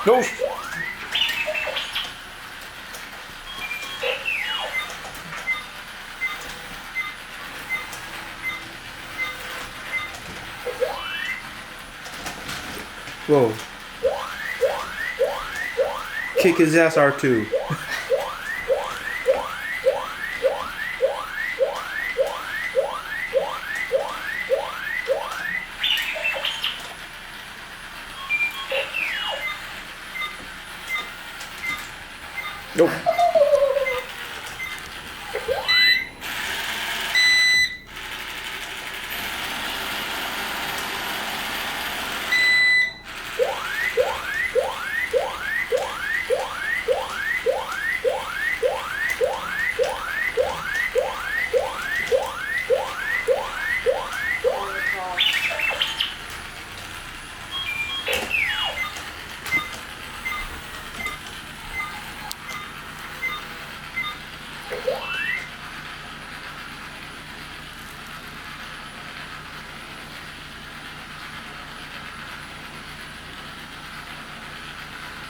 No. Whoa. Kick his ass, R2. Nope.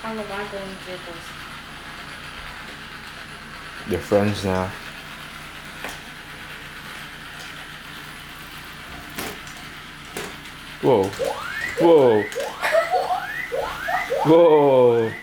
I don't know why I'm going with vehicles. They're friends now. Whoa. Whoa. Whoa.